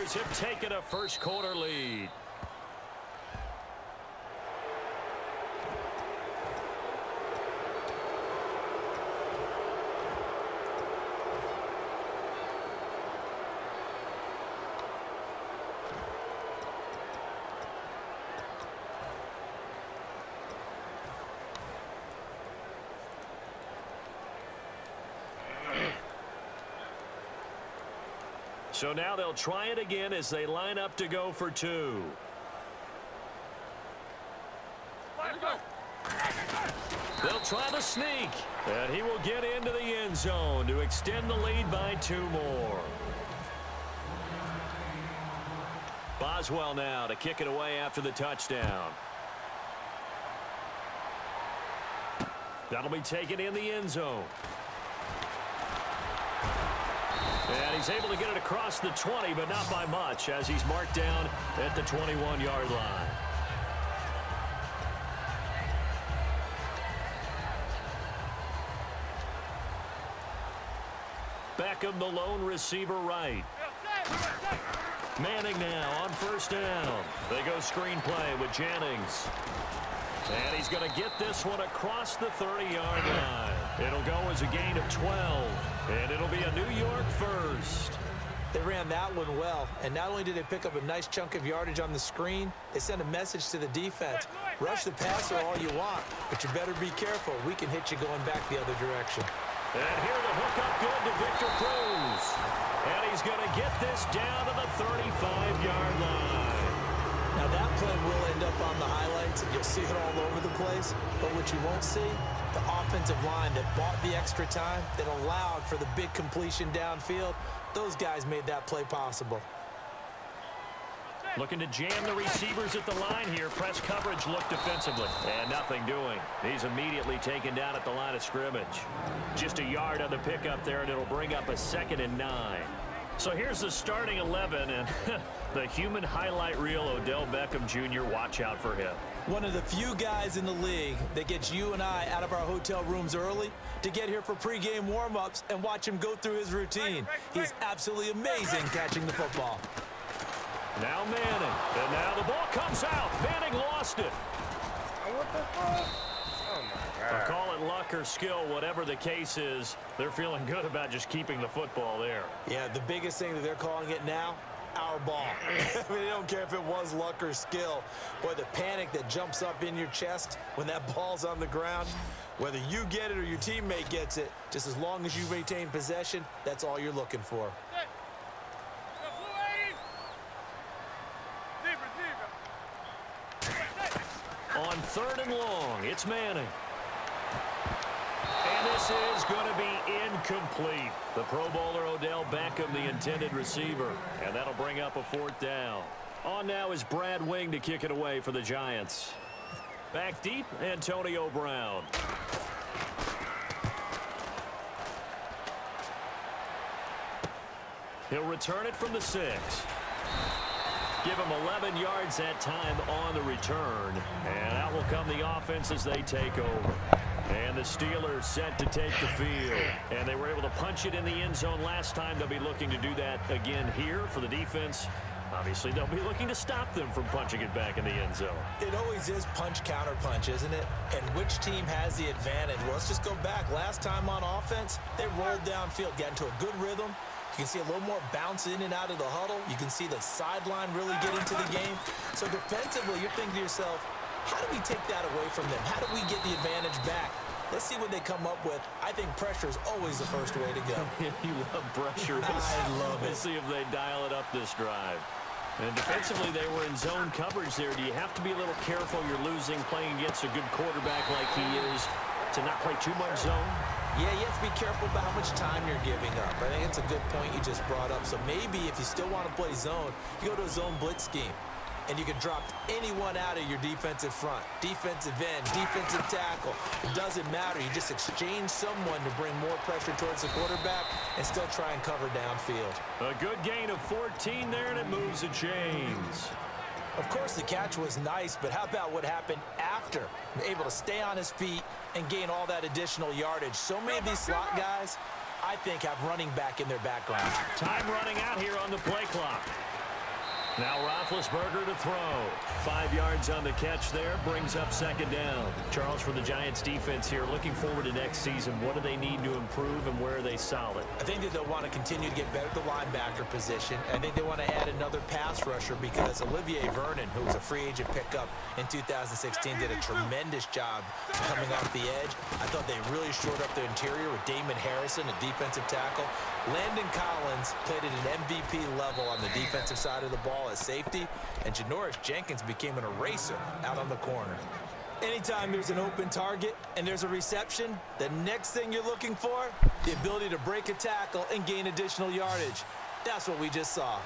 Steelers have taken a first-quarter lead. So now they'll try it again as they line up to go for two. They'll try the sneak, and he will get into the end zone to extend the lead by 2 more. Boswell now to kick it away after the touchdown. That'll be taken in the end zone. And he's able to get it across the 20, but not by much, as he's marked down at the 21-yard line. Beckham, the lone receiver right. Manning now on first down. They go screenplay with Jennings. And he's going to get this one across the 30-yard line. It'll go as a gain of 12, and it'll be a New York first. They ran that one well, and not only did they pick up a nice chunk of yardage on the screen, they sent a message to the defense. Rush the passer all you want, but you better be careful. We can hit you going back the other direction. And here the hookup good to Victor Cruz. And he's going to get this down to the 35-yard line. Now that play will end up on the highlights, and you'll see it all over the place. But what you won't see, the offensive line that bought the extra time, that allowed for the big completion downfield, those guys made that play possible. Looking to jam the receivers at the line here. Press coverage look defensively. And nothing doing. He's immediately taken down at the line of scrimmage. Just a yard on the pickup there, and it'll bring up a 2nd and 9. So here's the starting 11, and the human highlight reel, Odell Beckham Jr., watch out for him. One of the few guys in the league that gets you and I out of our hotel rooms early to get here for pregame warm-ups and watch him go through his routine. He's absolutely amazing catching the football. Now Manning, and now the ball comes out. Manning lost it. What the fuck? Oh, my God. Call it luck or skill, whatever the case is, they're feeling good about just keeping the football there. Yeah, the biggest thing that they're calling it now, our ball. I mean, they don't care if it was luck or skill. Boy, the panic that jumps up in your chest when that ball's on the ground, whether you get it or your teammate gets it, just as long as you retain possession, that's all you're looking for. On 3rd and long, it's Manning. And this is going to be incomplete. The Pro Bowler Odell Beckham, the intended receiver. And that'll bring up a 4th down. On now is Brad Wing to kick it away for the Giants. Back deep, Antonio Brown. He'll return it from the 6. Give him 11 yards that time on the return. And out will come the offense as they take over. And the Steelers set to take the field. And they were able to punch it in the end zone last time. They'll be looking to do that again here for the defense. Obviously, they'll be looking to stop them from punching it back in the end zone. It always is punch-counter-punch, isn't it? And which team has the advantage? Well, let's just go back. Last time on offense, they rolled downfield, got into a good rhythm. You can see a little more bounce in and out of the huddle. You can see the sideline really get into the game. So defensively, you're thinking to yourself, how do we take that away from them? How do we get the advantage back? Let's see what they come up with. I think pressure is always the first way to go. You love pressure. I love it. Let's see if they dial it up this drive. And defensively, they were in zone coverage there. Do you have to be a little careful? You're losing playing against a good quarterback like he is to not play too much zone? Yeah, you have to be careful about how much time you're giving up. I think it's a good point you just brought up. So maybe if you still want to play zone, you go to a zone blitz scheme. And you can drop anyone out of your defensive front. Defensive end, defensive tackle. It doesn't matter. You just exchange someone to bring more pressure towards the quarterback and still try and cover downfield. A good gain of 14 there, and it moves the chains. Of course, the catch was nice, but how about what happened after? Able to stay on his feet and gain all that additional yardage. So many of these slot guys, I think, have running back in their background. Time running out here on the play clock. Now Roethlisberger to throw. 5 yards on the catch there. Brings up second down. Charles, for the Giants defense here, looking forward to next season, what do they need to improve and where are they solid? I think that they'll want to continue to get better at the linebacker position. I think they want to add another pass rusher because Olivier Vernon, who was a free agent pickup in 2016, did a tremendous job coming off the edge. I thought they really shored up their interior with Damon Harrison, a defensive tackle. Landon Collins played at an MVP level on the defensive side of the ball as safety, and Janoris Jenkins became an eraser out on the corner. Anytime there's an open target and there's a reception, the next thing you're looking for, the ability to break a tackle and gain additional yardage. That's what we just saw.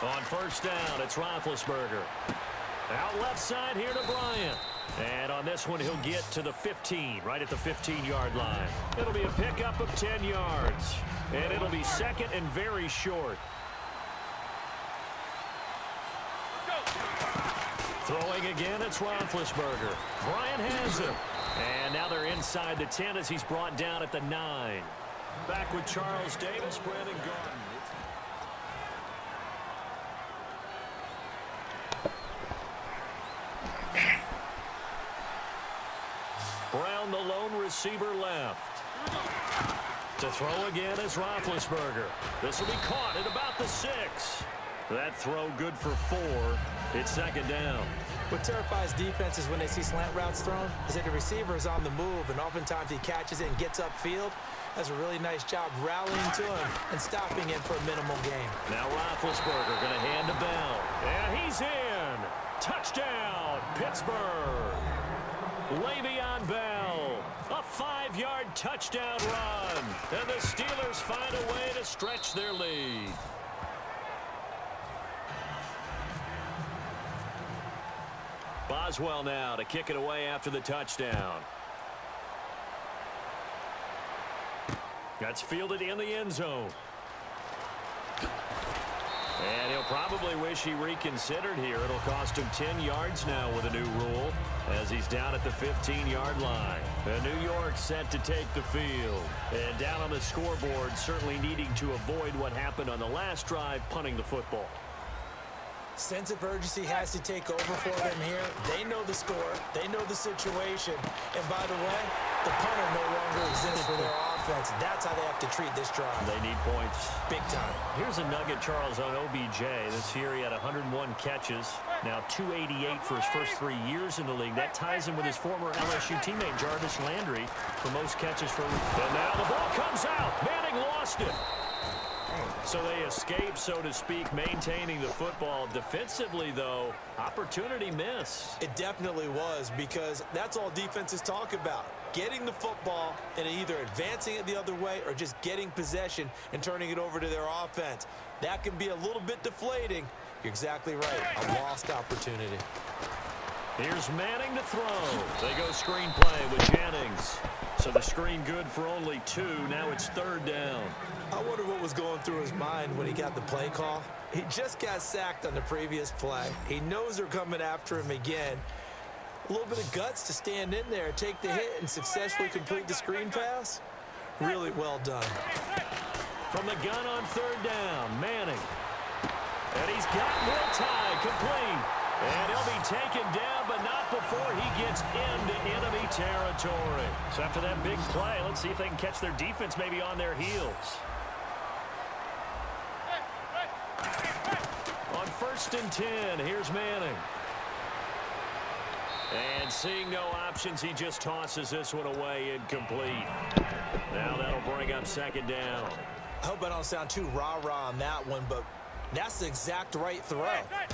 On first down, it's Roethlisberger. Out left side here to Bryant. And on this one, he'll get to the 15, right at the 15-yard line. It'll be a pickup of 10 yards. And it'll be second and very short. Throwing again, it's Roethlisberger. Bryant has him. And now they're inside the 10 as he's brought down at the 9. Back with Charles Davis, Brandon Garden. Brown, the lone receiver, left. To throw again is Roethlisberger. This will be caught at about the 6. That throw good for 4. It's second down. What terrifies defenses when they see slant routes thrown is that the receiver is on the move, and oftentimes he catches it and gets upfield. Does a really nice job rallying to him and stopping him for a minimal gain. Now Roethlisberger going to hand to Bell. And he's in. Touchdown, Pittsburgh. Le'Veon Bell, a 5-yard touchdown run. And the Steelers find a way to stretch their lead. Boswell now to kick it away after the touchdown. That's fielded in the end zone. And he'll probably wish he reconsidered here. It'll cost him 10 yards now with a new rule as he's down at the 15-yard line. And New York set to take the field. And down on the scoreboard, certainly needing to avoid what happened on the last drive, punting the football. Sense of urgency has to take over for them here. They know the score. They know the situation. And by the way, the punter no longer exists for their offense. That's how they have to treat this drive. They need points. Big time. Here's a nugget, Charles, on OBJ. This year he had 101 catches. Now 288 for his first 3 years in the league. That ties him with his former LSU teammate Jarvis Landry for most catches for. And now the ball comes out. Manning lost it. So they escape, so to speak, maintaining the football. Defensively, though, opportunity miss. It definitely was, because that's all defenses talk about. Getting the football and either advancing it the other way or just getting possession and turning it over to their offense. That can be a little bit deflating. You're exactly right. A lost opportunity. Here's Manning to throw. They go screen play with Jennings. So the screen good for only 2. Now it's third down. I wonder what was going through his mind when he got the play call. He just got sacked on the previous play. He knows they're coming after him again. A little bit of guts to stand in there, take the hit, and successfully complete the screen pass. Really well done. From the gun on third down, Manning. And he's got Will Tye complete. And he'll be taken down, but not before he gets into enemy territory. So after that big play, let's see if they can catch their defense maybe on their heels. On first and 10, here's Manning. And seeing no options, he just tosses this one away incomplete. Now that'll bring up second down. I hope I don't sound too rah-rah on that one, but that's the exact right throw.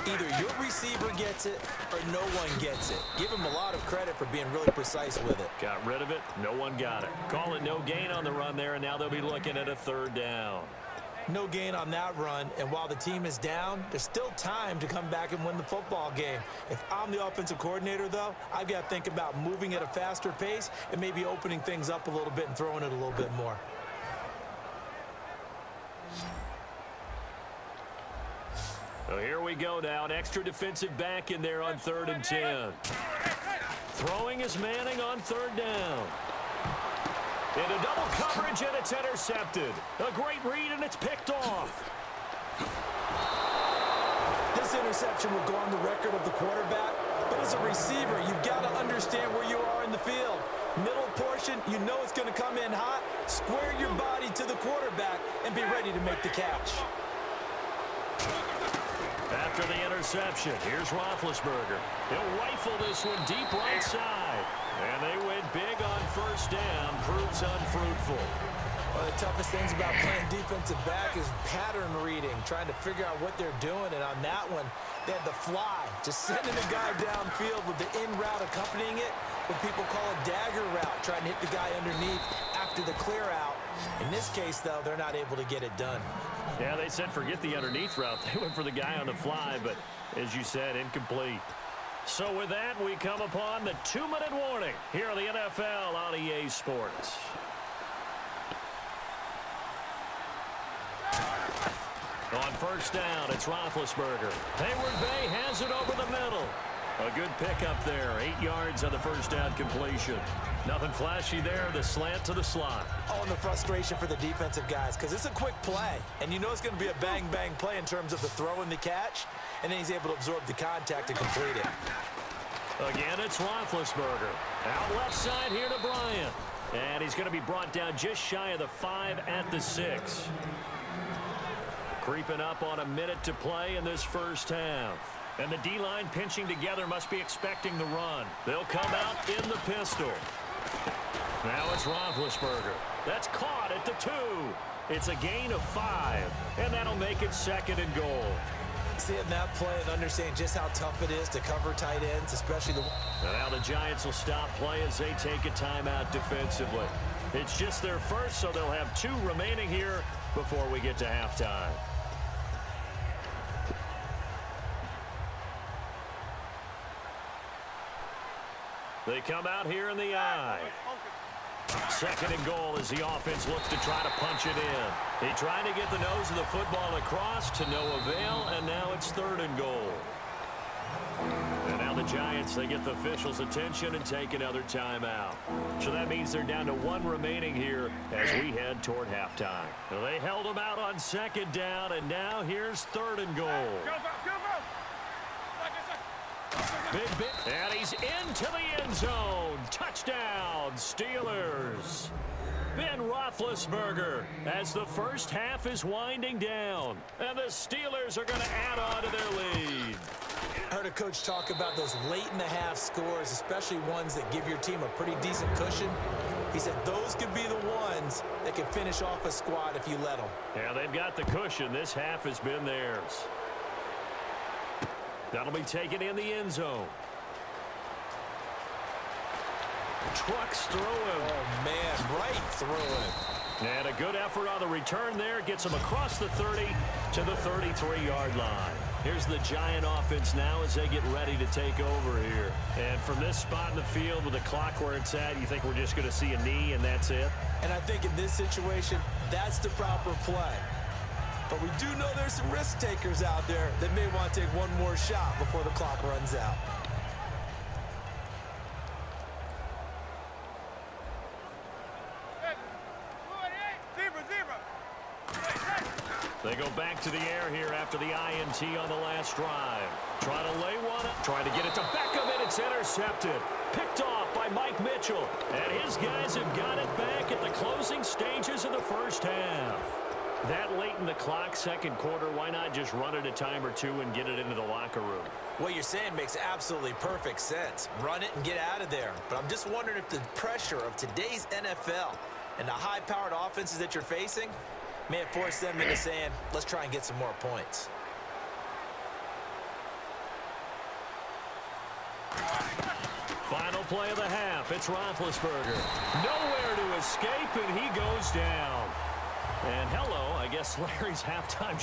Either your receiver gets it or no one gets it. Give him a lot of credit for being really precise with it. Got rid of it. No one got it. Call it no gain on the run there, and now they'll be looking at a third down. No gain on that run, and while the team is down, there's still time to come back and win the football game. If I'm the offensive coordinator, though, I've got to think about moving at a faster pace and maybe opening things up a little bit and throwing it a little bit more. So here we go now. An extra defensive back in there on third and 10. Throwing is Manning on third down. Into double coverage, and it's intercepted. A great read, and it's picked off. interception will go on the record of the quarterback, but as a receiver, you've got to understand where you are in the field. Middle portion, you know it's going to come in hot. Square your body to the quarterback and be ready to make the catch. After the interception, here's Roethlisberger. He'll rifle this one deep right side. And they went big on first down. Proves unfruitful. One of the toughest things about playing defensive back is pattern reading, trying to figure out what they're doing. And on that one, they had the fly, just sending the guy downfield with the in route accompanying it, what people call a dagger route, trying to hit the guy underneath after the clear out. In this case, though, they're not able to get it done. Yeah, they said forget the underneath route. They went for the guy on the fly, but as you said, incomplete. So with that, we come upon the 2-minute warning here on the NFL on EA Sports. On first down, it's Roethlisberger. Hayward Bay has it over the middle. A good pickup there. 8 yards on the first down completion. Nothing flashy there. The slant to the slot. Oh, and the frustration for the defensive guys, because it's a quick play. And you know it's going to be a bang-bang play in terms of the throw and the catch. And then he's able to absorb the contact and complete it. Again, it's Roethlisberger. Out left side here to Bryant. And he's going to be brought down just shy of the 5 at the 6. Creeping up on a minute to play in this first half. And the D-line pinching together must be expecting the run. They'll come out in the pistol. Now it's Roethlisberger. That's caught at the 2. It's a gain of 5. And that'll make it 2nd and goal. Seeing that play and understanding just how tough it is to cover tight ends, especially the... And now the Giants will stop play as they take a timeout defensively. It's just their first, so they'll have 2 remaining here before we get to halftime. They come out here in the eye. 2nd and goal as the offense looks to try to punch it in. He tried to get the nose of the football across to no avail, and now it's 3rd and goal. And now the Giants, they get the officials' attention and take another timeout. So that means they're down to 1 remaining here as we head toward halftime. Well, they held them out on 2nd down, and now here's 3rd and goal. Big, and he's into the end zone. Touchdown, Steelers. Ben Roethlisberger as the first half is winding down. And the Steelers are going to add on to their lead. I heard a coach talk about those late-in-the-half scores, especially ones that give your team a pretty decent cushion. He said those could be the ones that can finish off a squad if you let them. Yeah, they've got the cushion. This half has been theirs. That'll be taken in the end zone. Trucks through him. Oh, man, right through him. And a good effort on the return there. Gets him across the 30 to the 33-yard line. Here's the Giant offense now as they get ready to take over here. And from this spot in the field with the clock where it's at, you think we're just going to see a knee and that's it? And I think in this situation, that's the proper play. But we do know there's some risk takers out there that may want to take one more shot before the clock runs out. They go back to the air here after the INT on the last drive. Trying to lay one up. Trying to get it to Beckham, and it's intercepted. Picked off by Mike Mitchell. And his guys have got it back at the closing stages of the first half. That late in the clock, 2nd quarter, why not just run it a time or 2 and get it into the locker room? What you're saying makes absolutely perfect sense. Run it and get out of there. But I'm just wondering if the pressure of today's NFL and the high-powered offenses that you're facing may have forced them into saying, let's try and get some more points. Final play of the half. It's Roethlisberger. Nowhere to escape, and he goes down. And hello, I guess Larry's halftime